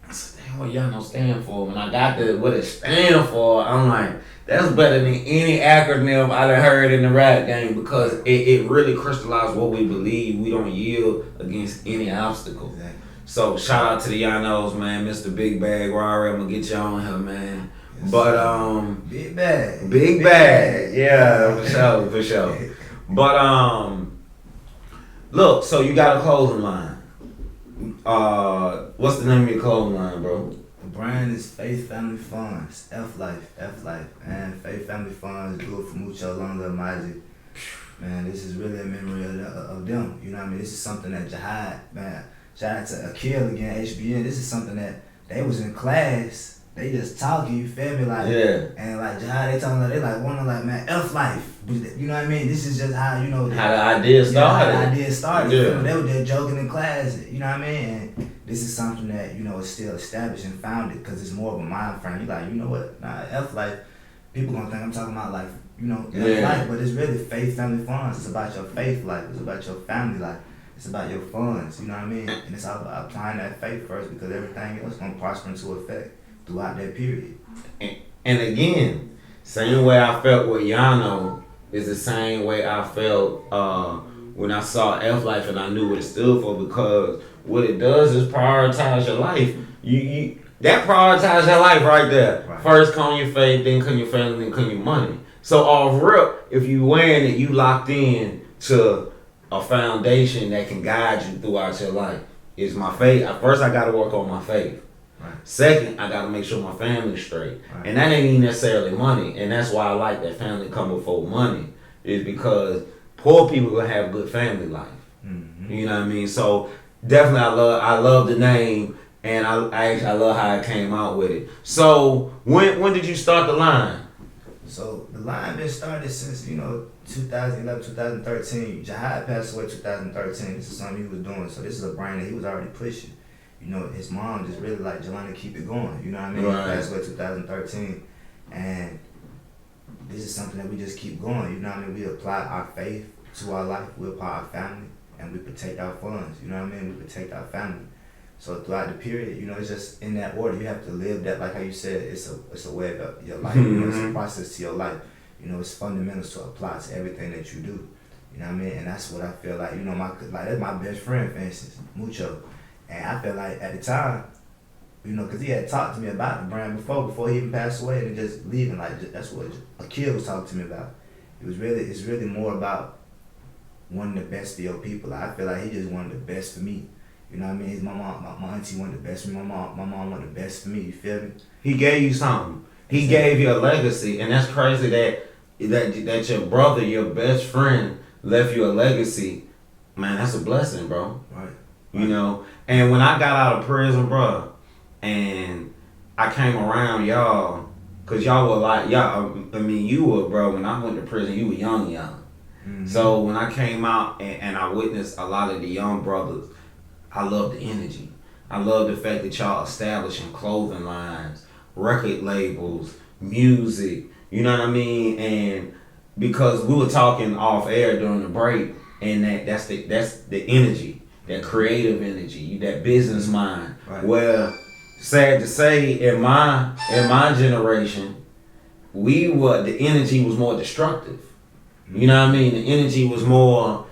I said, damn, what Yano stand for? When I got to what it stand for, I'm like, that's better than any acronym I done heard in the rap game because it really crystallized what we believe. We don't yield against any obstacle. Exactly. So shout out to the Yanos, man. Mr. Big Bag, Rory, I'm gonna get you on here, man. Yes, but Big Bag. Big Bag. Yeah, for sure. But look, so you got a clothing line. What's the name of your clothing line, bro? The brand is Faith Family Funds, F Life, and Faith Family Funds, do it for mucho longer, Magic. Man, this is really a memory of them. You know what I mean? This is something that Jihad, man, shout out to Akil again, HBN. This is something that they was in class, they just talking, you feel me? Like, yeah. And like Jihad, they talking like, they like, wanna like, man, F Life. You know what I mean? This is just how, you know. How the idea started. How the idea started. Yeah. They were just joking in class, you know what I mean? And this is something that, you know, is still established and founded because it's more of a mind frame. You're like, you know what? Nah, F Life, people gonna think I'm talking about like, you know, F Life, but it's really Faith Family Funds. It's about your faith life. It's about your family life. It's about your funds, you know what I mean? And it's all about applying that faith first because everything else gonna prosper into effect throughout that period. And again, same way I felt with Yano is the same way I felt when I saw F Life and I knew what it stood for because what it does is prioritize your life. You that prioritize your life right there. Right. First come your faith, then come your family, then come your money. So off rip, if you wearing it, you locked in to a foundation that can guide you throughout your life. It's my faith. First I gotta work on my faith. Right. Second, I gotta make sure my family's straight. Right. And that ain't even necessarily money. And that's why I like that family come before money. Is because poor people gonna have good family life. Mm-hmm. You know what I mean? So definitely I love the name and I love how it came out with it. So when did you start the line? So the line been started since, you know, 2011, 2013. Jihad passed away 2013. This is something he was doing. So this is a brand that he was already pushing. You know, his mom just really like, Jelani, keep it going. You know what I mean? Right. He passed away 2013. And this is something that we just keep going. You know what I mean? We apply our faith to our life. We apply our family. And we protect our funds. You know what I mean? We protect our family. So throughout the period, you know, it's just in that order. You have to live that, like how you said, it's a way of your life. You know, it's a process to your life. You know, it's fundamentals to apply to everything that you do. You know what I mean? And that's what I feel like, you know, that's my best friend, for instance, Mucho. And I feel like at the time, you know, because he had talked to me about the brand before he even passed away and just leaving. Like, that's what Akil was talking to me about. It's really more about wanting the best for your people. Like, I feel like he just wanted the best for me. You know what I mean? My auntie wanted the best for me. My mom wanted the best for me. You feel me? He gave you something. He gave you a legacy, and that's crazy that your brother, your best friend, left you a legacy. Man, that's a blessing, bro. Right. You know. And when I got out of prison, bro, and I came around y'all, cause y'all were like you were, bro. When I went to prison, you were young. Mm-hmm. So when I came out and I witnessed a lot of the young brothers, I love the energy. I love the fact that y'all establishing clothing lines, record labels, music, you know what I mean? And because we were talking off air during the break, and that's the energy, that creative energy, that business mind. Right. Where sad to say, in my generation, the energy was more destructive. You know what I mean? The energy was more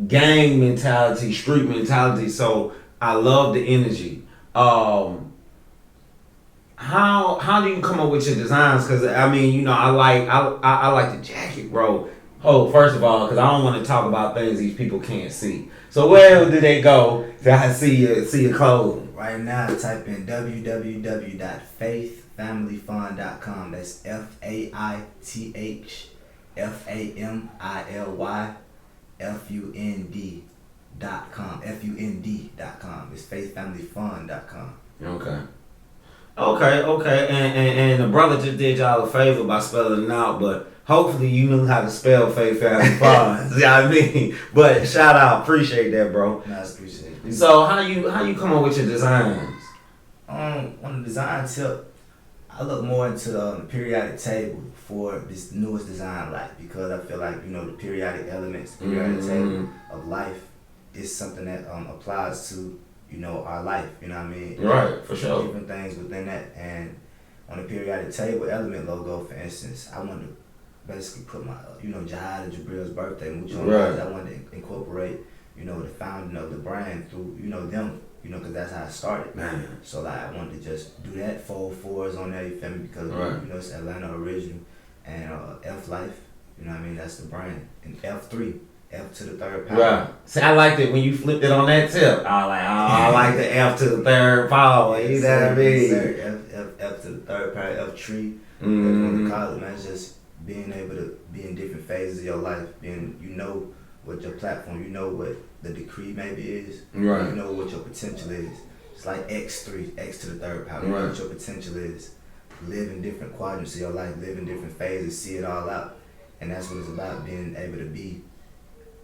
gang mentality, street mentality. So I love the energy. How do you come up with your designs? Because I mean, you know, I like the jacket, bro. Oh, first of all, because I don't want to talk about things these people can't see. So where do they go to see your clothing? Right now, type in www.faithfamilyfund.com. That's FAITHFAMILYFUND.com. FUND.com. It's faithfamilyfund.com. Okay. And the brother just did y'all a favor by spelling it out, but hopefully you knew how to spell Faith Family Fund. You know what I mean? But shout out, appreciate that, bro. Nice, appreciate it. So how you come up with your designs? On the design tip, I look more into the periodic table for this newest design, like, because I feel like, the periodic elements, the periodic table of life is something that applies to, our life, you know what I mean? Right, for sure. Different things within that. And on the periodic table element logo, for instance, I wanted to basically put my, Jihad and Jabril's birthday, mucho right. I wanted to incorporate, the founding of the brand through, them, because that's how it started. Man. So, like, I wanted to just do that, 404s on there, you feel me? Because, right. It's Atlanta original. And F Life, you know what I mean? That's the brand. And F3, F to the third power. Right. See, I liked it when you flipped it on that tip. I like the F to the third power. You know what I mean? F to the third power, F tree. Mm-hmm. Call it, man. It's just being able to be in different phases of your life. Being, what your platform, what the decree maybe is. Right. What your potential is. It's like X3, X to the third power. Right. What your potential is. Live in different quadrants of your life. Live in different phases. See it all out. And that's what it's about, being able to be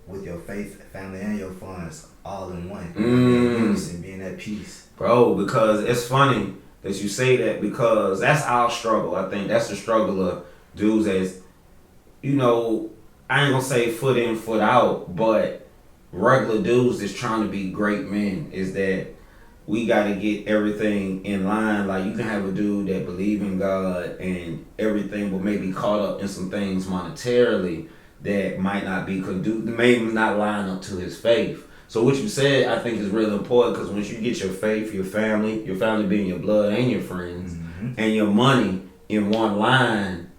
with your faith, family, and your funds all in one. Being at peace. Bro, because it's funny that you say that, because that's our struggle. I think that's the struggle of dudes as, I ain't gonna say foot in, foot out, but regular dudes that's trying to be great men, is that we gotta get everything in line. Like, you can have a dude that believe in God and everything, but maybe caught up in some things monetarily that might not be maybe not line up to his faith. So what you said, I think, is really important, because once you get your faith, your family being your blood and your friends, and your money in one line,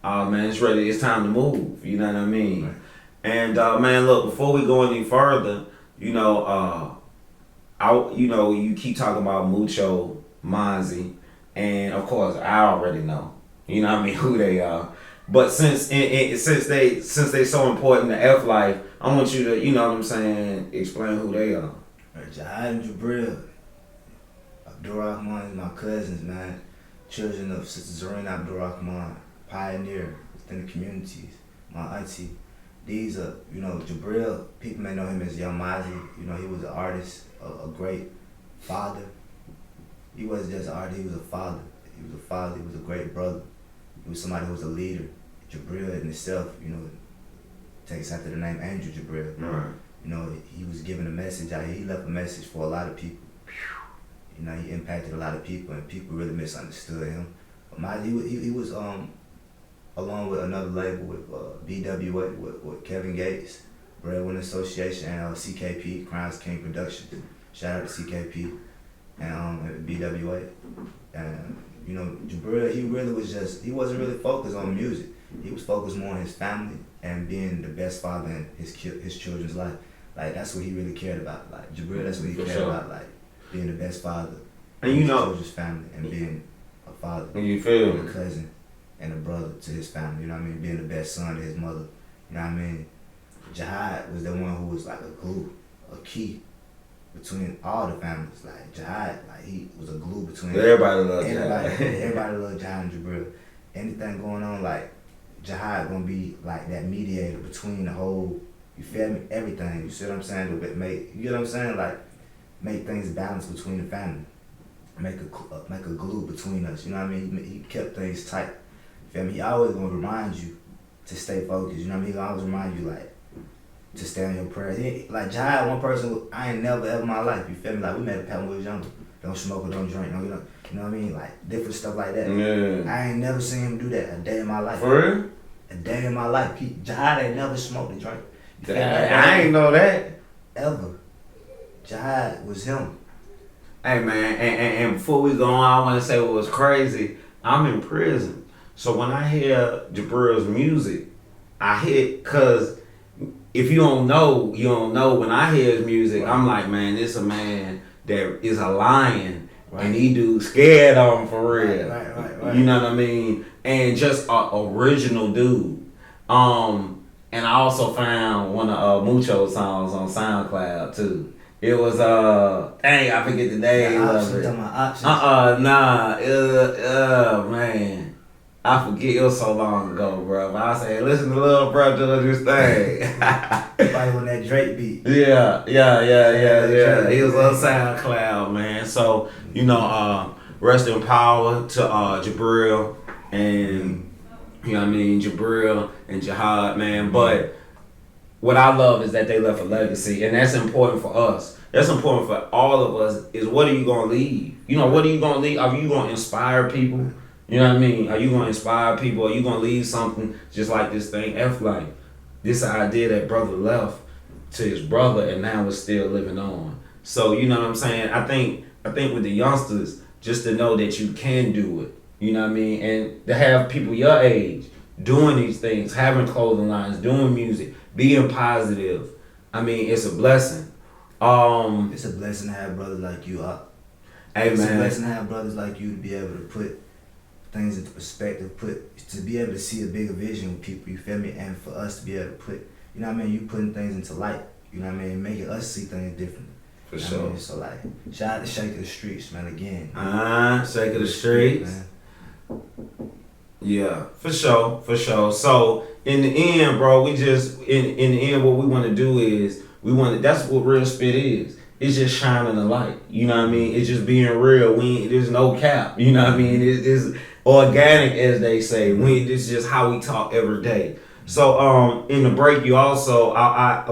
man, it's time to move. You know what I mean? Right. And man, look, before we go any further, you keep talking about Mucho, Monzi, and of course I already know, who they are. But since they so important to F Life, I want you to, explain who they are. Jihad and Jabril, Abdurrahman is my cousins, man. Children of Sister Zarina Abdurrahman, pioneer within the communities. My auntie. These are, Jabril, people may know him as Young Mazi. He was an artist, a great father. He wasn't just an artist, he was a father. He was a great brother. He was somebody who was a leader. Jabril in itself, takes after the name Andrew Jabril. Right. He was giving a message out here. He left a message for a lot of people. He impacted a lot of people, and people really misunderstood him. But he was along with another label with BWA, with Kevin Gates, Breadwinner Association, and CKP, Crowns King Productions. Shout out to CKP and BWA. And Jabril, he wasn't really focused on music. He was focused more on his family and being the best father in his children's life. Like, that's what he really cared about. Like, Jabril, that's what he cared about. Like, being the best father in his children's family, and being a father, you feel and a cousin, and a brother to his family. You know what I mean? Being the best son to his mother. You know what I mean? Jihad was the one who was like a glue, a key between all the families. Like, Jihad, like, he was a glue between everybody. Jihad. Everybody loved Jihad and Jabril. Anything going on, like, Jihad gonna be like that mediator between the whole, you feel me? Everything. You see what I'm saying? You get what I'm saying? Like, make things balance between the family. Make a glue between us. You know what I mean? He kept things tight. You feel me? He always gonna remind you to stay focused. You know what I mean? He always remind you, like, to stay on your prayers. Like, Jihad, one person I ain't never ever in my life. You feel me? Like, we made a pact when we was younger. Don't smoke or don't drink. You know what I mean? Like, different stuff like that. Yeah. I ain't never seen him do that a day in my life. For real? A day in my life. Jihad ain't never smoked or drank. I ain't know that. Ever. Jihad was him. Hey, man, and before we go on, I want to say what was crazy. I'm in prison. So when I hear Jabril's music, I hit, cause if you don't know, you don't know. When I hear his music, I'm like, man, this a man that is a lion, and he dude scared on for real. Right. You know what I mean? And just a original dude. And I also found one of Mucho songs on SoundCloud too. It was dang, I forget the name of it. Man. I forget, it was so long ago, bro. But I said, listen to Lil Bro do this thing. Probably when that Drake beat. Yeah. He was on SoundCloud, man. So, you know, rest in power to Jabril and, you know what I mean, Jabril and Jihad, man. But what I love is that they left a legacy, and that's important for us. That's important for all of us, is what are you going to leave? You know, what are you going to leave? Are you going to inspire people? You know what I mean? Are you going to inspire people? Are you going to leave something just like this thing, F-Life? This idea that brother left to his brother and now is still living on. So, you know what I'm saying? I think with the youngsters, just to know that you can do it, you know what I mean? And to have people your age doing these things, having clothing lines, doing music, being positive, I mean, it's a blessing. It's a blessing to have brothers like you up. Hey, it's man. a blessing to have brothers like you to be able to put things into perspective, to be able to see a bigger vision with people, you feel me? And for us to be able to put, you know what I mean, you putting things into light, you know what I mean, making us see things different. For sure. I mean? So like, shout out to Sheikh of the Streets, man, again. Sheikh of the Streets. Man. Yeah, for sure. So in the end, bro, we just in the end, what we want to do is that's what real spit is. It's just shining the light. You know what I mean? It's just being real. There's no cap. You know what I mean? It's organic, as they say. It's just how we talk every day. So in the break, you also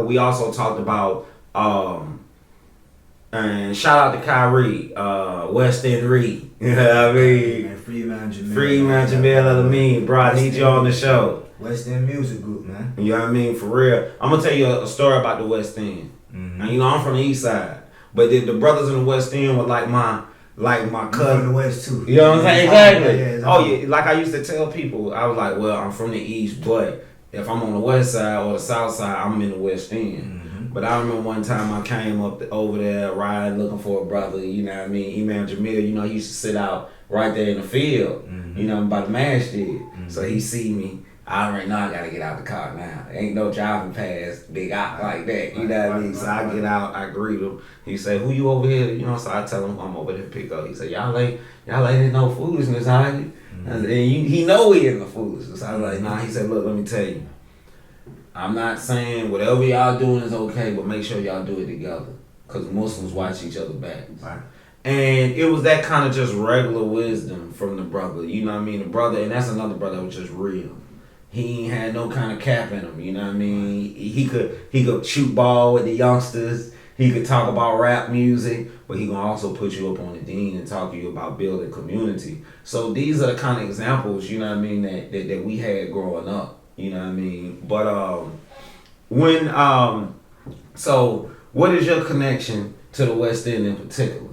we also talked about and shout out to Kyrie, West End Reed. You know what I mean? Man, Free Man Jamil Alameen, bro. I need you on the show. West End Music Group, man. You know what I mean? For real. I'm gonna tell you a story about the West End. Mm-hmm. And you know, I'm from the East Side. But the brothers in the West End were like my cousin. From the West too. You know what I'm saying? Exactly. Yeah, like I used to tell people, I was like, well, I'm from the East, but if I'm on the West Side or the South Side, I'm in the West End. Mm-hmm. But I remember one time I came up over there riding, looking for a brother. You know what I mean? Imam Jamil. You know, he used to sit out right there in the field. Mm-hmm. You know, by the masjid. Mm-hmm. So he see me. I already know I gotta get out the car now. Ain't no driving past big out like that. You know what I mean? So I get out, I greet him. He say, "Who you over here?" You know, so I tell him I'm over there to pick up. He say, "Y'all ain't in no foolishness, are you?" Mm-hmm. And he know we in the foolishness. I was like, "Nah." He said, "Look, let me tell you. I'm not saying whatever y'all doing is okay, but make sure y'all do it together, cause Muslims watch each other back." Right. And it was that kind of just regular wisdom from the brother. You know what I mean? The brother, and that's another brother that was just real. He ain't had no kind of cap in him, you know what I mean? He could shoot ball with the youngsters. He could talk about rap music, but he gonna also put you up on the deen and talk to you about building community. So these are the kind of examples, you know what I mean, that we had growing up, you know what I mean? But so what is your connection to the West End in particular?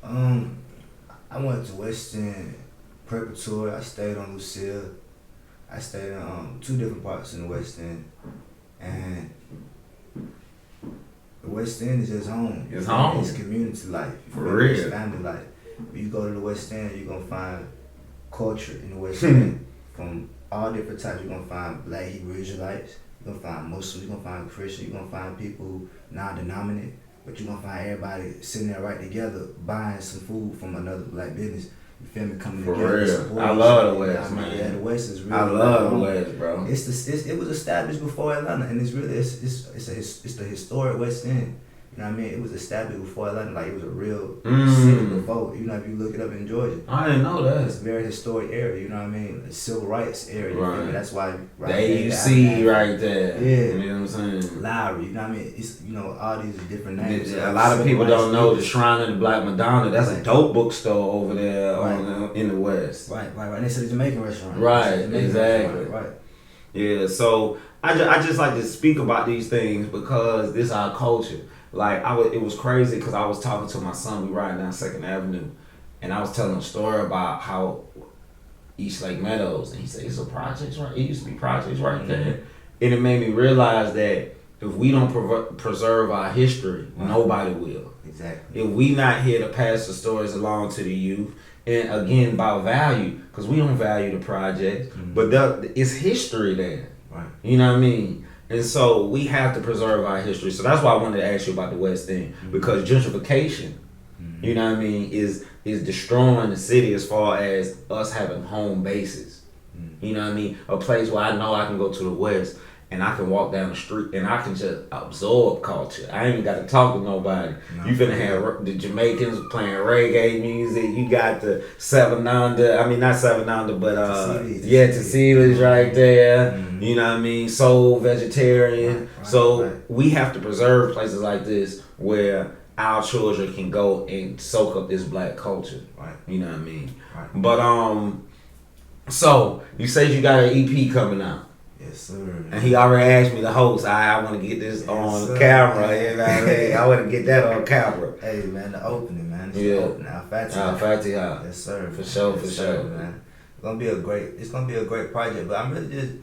I went to West End Preparatory. I stayed on Lucille. I stayed in 2 different parts in the West End, and the West End is just home. It's home. It's community life. For real. It's family life. When you go to the West End, you're gonna find culture in the West End from all different types. You're gonna find Black Hebrew Israelites. You're gonna find Muslims. You're gonna find Christians. You're gonna find people who non-denominate. But you're gonna find everybody sitting there right together, buying some food from another Black business. You feel me? Coming for together. Real. I love the West, man. Yeah, the West is really. I love the West, bro. It was established before Atlanta, and it's the historic West End. You know what I mean? It was established before Atlanta, like it was a real city before. You know, if you look it up in Georgia. I didn't know that. It's a very historic area, you know what I mean? A civil rights area. Right. That's why the AUC right there. Yeah. You know what I'm saying? Lowry, you know what I mean? It's, you know, all these different names. A lot of people don't know the Shrine of the Black Madonna. That's a dope bookstore over there in the West. Right. Next to the Jamaican restaurant. Right, exactly. Right. Yeah, so I just like to speak about these things because this is our culture. Like it was crazy because I was talking to my son. We riding down 2nd Avenue, and I was telling him a story about how East Lake Meadows, and he said it's a projects right. It used to be projects right there, And it made me realize that if we don't preserve our history, nobody will. Exactly. If we not here to pass the stories along to the youth, and again about value, because we don't value the projects, but it's history there. Right. You know what I mean? And so we have to preserve our history. So that's why I wanted to ask you about the West End, because gentrification, you know what I mean, is destroying the city as far as us having home bases. You know what I mean? A place where I know I can go to the West and I can walk down the street and I can just absorb culture. I ain't even got to talk to nobody. No. You finna have the Jamaicans playing reggae music. You got the Seven Under, I mean not Seven Under, but Tasila's right there. You know what I mean? Soul Vegetarian. We have to preserve places like this where our children can go and soak up this black culture. Right. You know what I mean? Right. But so you said you got an EP coming out. Yes, sir. And he already asked me to host. I want to get this on camera. You know what I mean? I want to get that on camera. Hey man, the opening, man. It's the opening. Al-Fatiha. Yes, sir. For sure, man. It's gonna be a great project. But I'm really just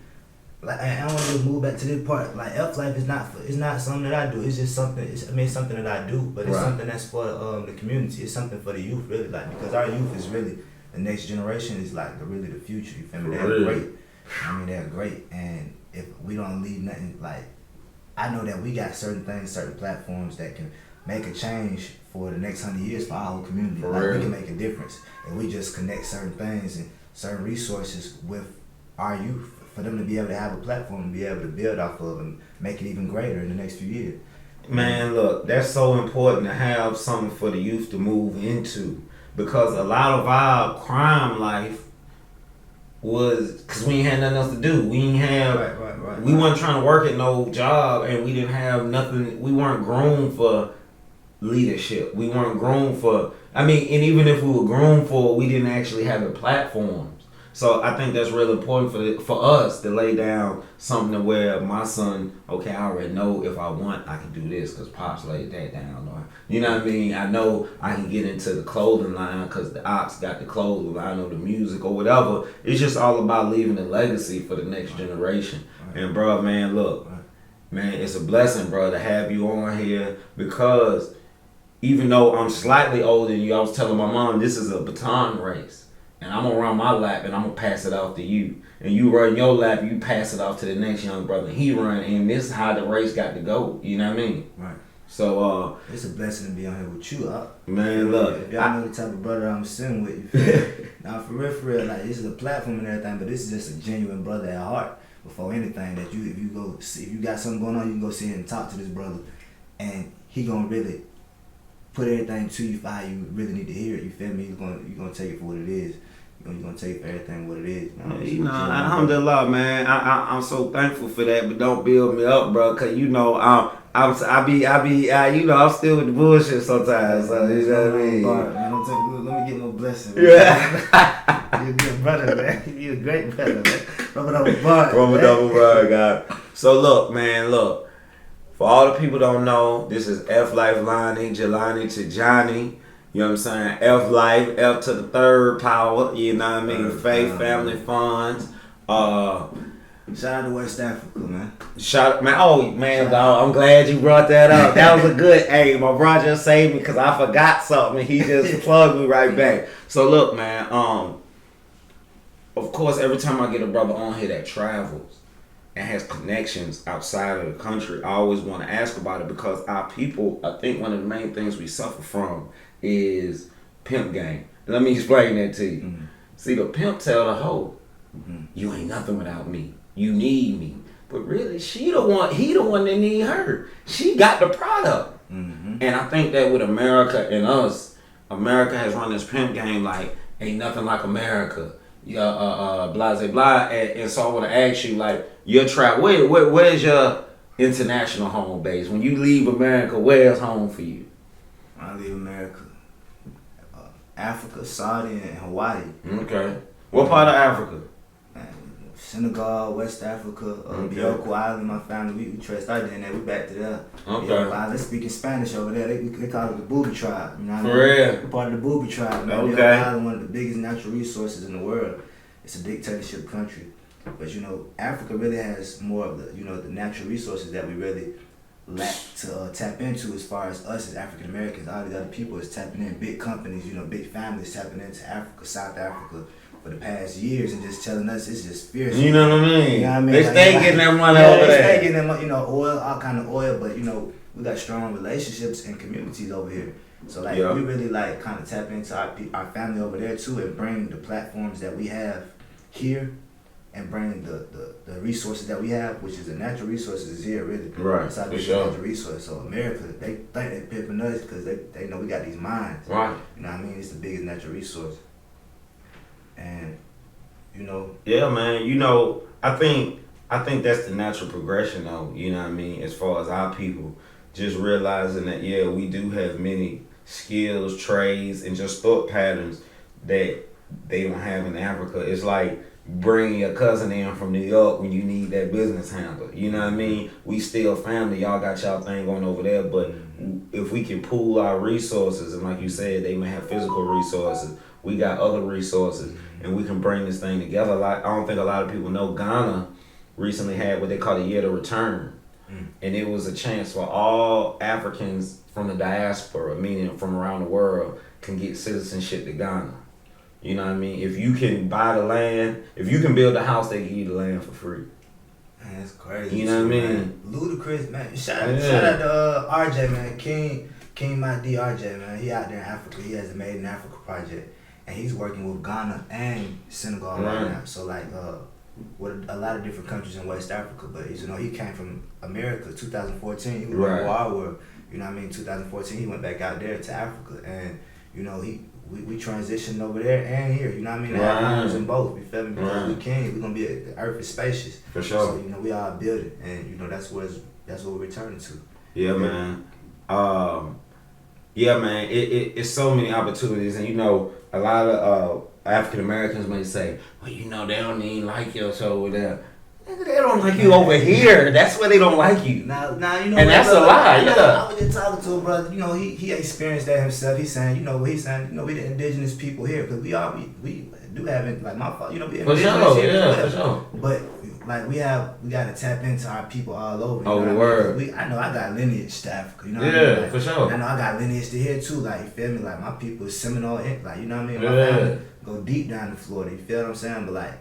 like I want to move back to this part. Like F Life is not something that I do. It's just something. It's something that I do, but it's something that's for the community. It's something for the youth, really. Like because our youth is really the next generation. Is like really the future. You feel me? They're great. I mean, they're great, and if we don't leave nothing, like, I know that we got certain things, certain platforms that can make a change for the next 100 years for our whole community. We can make a difference, and we just connect certain things and certain resources with our youth for them to be able to have a platform and be able to build off of and make it even greater in the next few years. Man, look, that's so important to have something for the youth to move into, because a lot of our crime life was because we ain't had nothing else to do. We ain't have, we wasn't trying to work at no job, and we didn't have nothing. We weren't grown for leadership. We weren't grown for, and even if we were grown for it, we didn't actually have the platforms. So I think that's really important for us to lay down something to where my son, okay, I already know if I want, I can do this because Pops laid that down. Or, you know what I mean? I know I can get into the clothing line because the Ox got the clothing line or the music or whatever. It's just all about leaving a legacy for the next generation. And bro, man, look, man, it's a blessing, bro, to have you on here, because even though I'm slightly older than you, I was telling my mom, this is a baton race. And I'm going to run my lap and I'm going to pass it off to you. And you run your lap, you pass it off to the next young brother. He run, and this is how the race got to go. You know what I mean? Right. So, it's a blessing to be on here with you, man, look. If y'all know the type of brother I'm sitting with, you feel me? Now, for real, like, this is a platform and everything, but this is just a genuine brother at heart. Before anything, that if you got something going on, you can go sit and talk to this brother. And he going to really put everything to you for how you really need to hear it. You feel me? You're gonna take it for what it is. You're gonna take for everything what it is. Man. Alhamdulillah, man. I'm so thankful for that. But don't build me up, bro, cause you know I'm still with the bullshit sometimes. So you know what I mean. Let me get my blessing. Yeah. You're a good brother, man. You're a great brother, man. From a double bar, God. So look, man, look. For all the people don't know, this is F Life Lani, Jelani to Johnny. You know what I'm saying? F Life, F to the third power. You know what I mean? Faith, family, funds. Shout out to West Africa, man. Dog, I'm glad you brought that up. That was a good. Hey, my brother just saved me because I forgot something. He just plugged me right back. So look, man. Of course, every time I get a brother on here that travels and has connections outside of the country, I always want to ask about it, because our people, I think one of the main things we suffer from is pimp game. Let me explain that to you. Mm-hmm. See, the pimp tell the hoe, you ain't nothing without me. You need me. But really, he the one that need her. She got the product. Mm-hmm. And I think that with America and us, America has run this pimp game like, ain't nothing like America. Blah, blah, blah. And so I want to ask you, like, your travel, where's your international home base? When you leave America, where's home for you? When I leave America, Africa, Saudi, and Hawaii. Okay. What part of Africa? Senegal, West Africa, Bioko Island, my family, we started in there, we back to there. Okay. They speaking Spanish over there. They call it the Booby Tribe. You know what I mean? For real? We're part of the Booby Tribe, man. Okay. Bioko Island, one of the biggest natural resources in the world. It's a dictatorship country. But Africa really has more of the natural resources that we really lack to tap into as far as us as African Americans. All these other people is tapping in, big companies, big families tapping into Africa, South Africa for the past years and just telling us it's just fierce. You know what I mean? You know what I mean? They stay getting that money over there. They stay getting that oil, all kind of oil, but we got strong relationships and communities over here. So we really kind of tap into our family over there too and bring the platforms that we have here and bring the resources that we have, which is the natural resources is here really. Right, that's how for they sure. The resource. So America, they think they're pimping us because they know we got these mines. Right. You know what I mean? It's the biggest natural resource. And Yeah, man. I think that's the natural progression though. You know what I mean? As far as our people, just realizing that we do have many skills, trades, and just thought patterns that they don't have in Africa. It's like bringing your cousin in from New York when you need that business handle. You know what I mean? We still family. Y'all got y'all thing going over there, but if we can pool our resources, and like you said, they may have physical resources. We got other resources, and we can bring this thing together. I don't think a lot of people know Ghana recently had what they call the Year to Return. And it was a chance for all Africans from the diaspora, meaning from around the world, can get citizenship to Ghana. You know what I mean? If you can buy the land, if you can build a house, they give you the land for free. Man, that's crazy. You know what I mean? Man. Ludicrous, man. Shout out to RJ, man. King Madi RJ, man. He out there in Africa. He has a Made in Africa project. And he's working with Ghana and Senegal right now. So with a lot of different countries in West Africa. But he came from America 2014. He was in War World. You know what I mean? 2014 he went back out there to Africa and we transitioned over there and here. You know what I mean? Have homes in both. You feel me? Because we can. We're gonna be the earth is spacious. For sure. So we all building and that's what we're returning to. Yeah, man. Man. It's so many opportunities, and a lot of African Americans may say, well, they don't even like us over there. Nigga, they don't like you over here. That's where they don't like you. Now and that's a lie. I was just talking to a brother. He experienced that himself. He's saying, we the indigenous people here because we do have it. Like my father, we indigenous here. For sure. But we got to tap into our people all over. Over the world. I know I got lineage to Africa. You know what I mean? For sure. I know I got lineage to here too. Like you feel me? Like my people is Seminole. You know what I mean? My family go deep down to Florida. You feel what I'm saying? But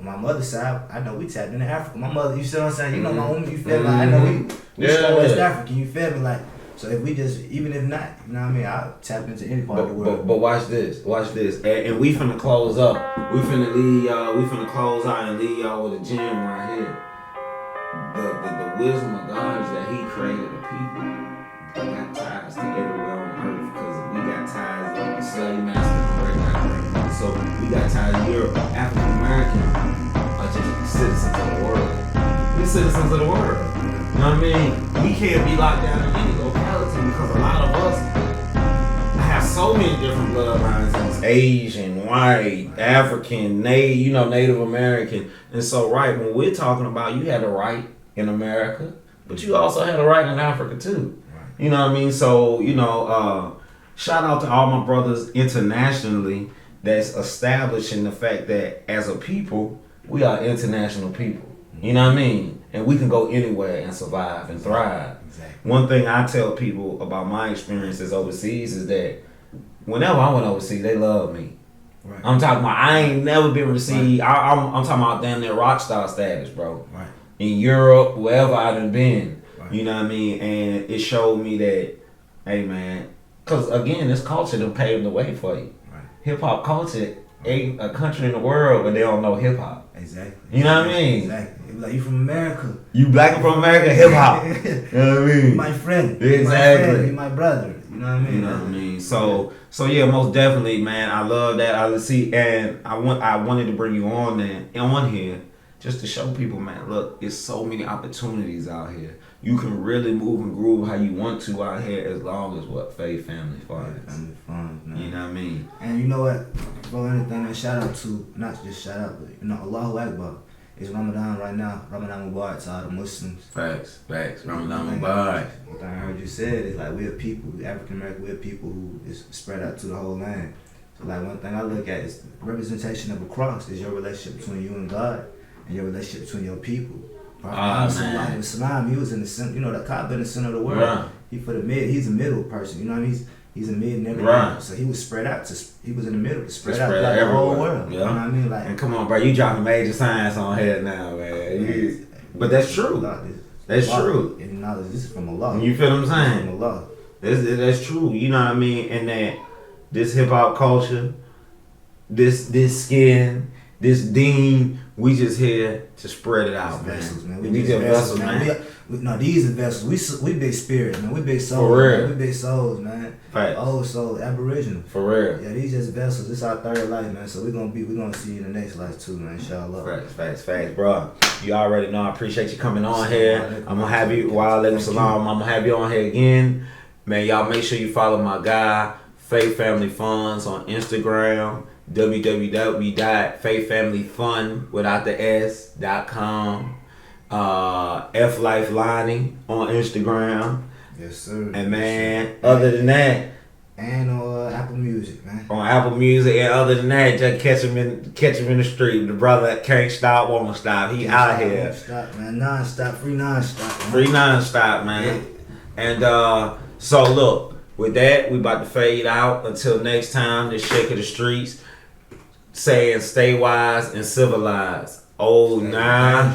on my mother's side, I know we tapped into Africa. My mother, you see what I'm saying? My woman, you feel me? I know we West African. You feel me? So if we just, even if not, you know what I mean? I'll tap into any part of the world. But watch this. And we finna close up. We finna leave y'all. We finna close out and leave y'all with a gem right here. The wisdom of God is that He created a people that got ties to everywhere on earth because we got ties to the slave master and so we got ties to Europe. African Americans are just citizens of the world. We're citizens of the world. You know what I mean? We can't be locked down in any locality because a lot of us have so many different bloodlines. It's Asian, white, African, Native American. And so, when we're talking about you had a right in America, but you also had a right in Africa too. You know what I mean? So, shout out to all my brothers internationally that's establishing the fact that as a people, we are international people. You know what I mean? And we can go anywhere and survive and thrive. Exactly. One thing I tell people about my experiences overseas is that whenever I went overseas, they loved me. Right. I'm talking about I ain't never been received. Right. I'm talking about damn near rock star status, bro. Right. In Europe, wherever I done been. Right. You know what I mean? And it showed me that, hey man, because again, this culture done paved the way for you. Right. Hip hop culture ain't a country in the world where they don't know hip hop. Exactly. You know what I mean? Exactly. Like you from America. You black and from America, hip hop. You know what I mean? My friend. Exactly. You my brother. You know what I mean? You know what I mean? So yeah, most definitely, man. I love that. I see, and I wanted to bring you on here just to show people, man. Look, it's so many opportunities out here. You can really move and groove how you want to out here as long as faith, family, funds. Family funds, man. You know what I mean? And you know what? For anything, man, shout out to, not just shout out, but Allahu Akbar. It's Ramadan right now. Ramadan Mubarak to all the Muslims. Facts. Ramadan Mubarak. One thing I heard you said is we're people, African American, we're people who is spread out to the whole land. So one thing I look at is representation of a cross is your relationship between you and God. and your relationship between your people. Man. Salam, he was in the center. You know, the cop in the center of the world. Right. He for the mid. He's a middle person. You know what I mean? He's a mid and everything. Right. So he was spread out. He was in the middle, spread out Spread like the whole everywhere. world. Yeah. You know what I mean? Like, and come on, bro, you dropping major science on here now, man. But that's true. That's true. And knowledge, this is from Allah. You feel what I'm saying? From Allah. That's true. You know what I mean? And that this hip hop culture, this skin, this deen, we just here to spread it out, man. Vessels, man. We just vessels, man. No, these are vessels. We big spirits, man. We big souls. For real. Man. We big souls, man. Facts. Old soul, Aboriginal. For real. Yeah, these just vessels. This our third life, man. So we gonna see you in the next life too, man. Inshallah. Facts, bro. You already know I appreciate you coming on here. I'm gonna have you, Wa'alaikum salam. I'm gonna have you on here again. Man, y'all make sure you follow my guy, Faith Family Funds on Instagram, www.faithfamilyfun.com. F Life Lani on Instagram. Yes, sir. And man, other than that, and on Apple Music, man. On Apple Music, and other than that, just catch him in the street. The brother can't stop, won't stop. He out here. Won't stop, man. Non-stop, free non-stop. Man. Free non-stop, man. Yeah. And so look, with that, we about to fade out. Until next time, this Sheikh of the streets saying stay wise and civilized. Oh, nah.